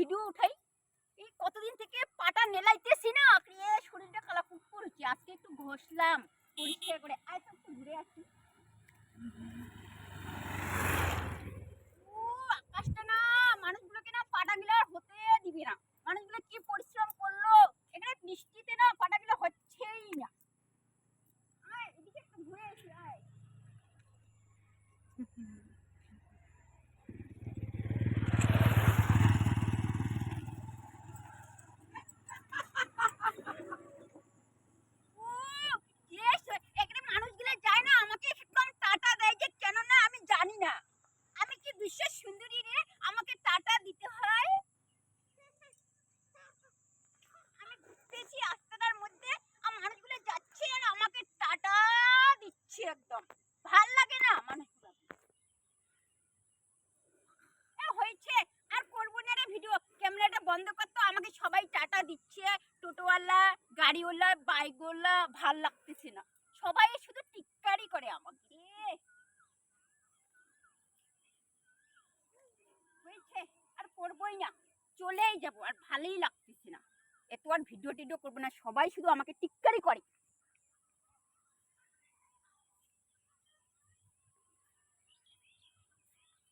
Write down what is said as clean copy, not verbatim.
Video উঠাই। এই কতদিন থেকে পাটা নেলাইতেছি না, শরীরটা কালাকুট করছে। আজকে একটু ঘষলাম পরিষ্কার করে। আয় তো একটু ঘুরে আসি। আকাশটা না মানুষগুলোকে না পাটাগুলো হতে দিবি না। মানুষগুলো কি পরিশ্রম করলো, এখানে বৃষ্টিতে না পাটাগুলো হচ্ছেই না। আয় এদিকে একটু ঘুরে আসি। আয় এখানে মানুষগুলো যায় না, আমাকে একদম টাটা দেয় যে কেন না আমি জানি না। আমি কি বিশ্বের সুন্দরী রে, আমাকে টাটা দিতে হয়? আমি ঘুরতেছি রাস্তাটার মধ্যে, আর মানুষগুলো যাচ্ছে আর আমাকে টাটা দিচ্ছে। একদম ভাল লাগে না মানুষগুলো। হয়েছে, আর করবো না রে ভিডিও। ক্যামেরাটা বন্ধ করতো। আমাকে সবাই টাটা দিচ্ছে, টোটোওয়ালা, গাড়িওয়ালা, বাইকওয়ালা। ভাল লাগতেছে না, সবাই শুধু টিক্কারি করে আমাকে। হয়েছে, আর করবোই না, চলেই যাবো। আর ভালোই লাগতেছে না, এত আর ভিডিও টিডিও করবো না। সবাই শুধু আমাকে টিক্কারি করে।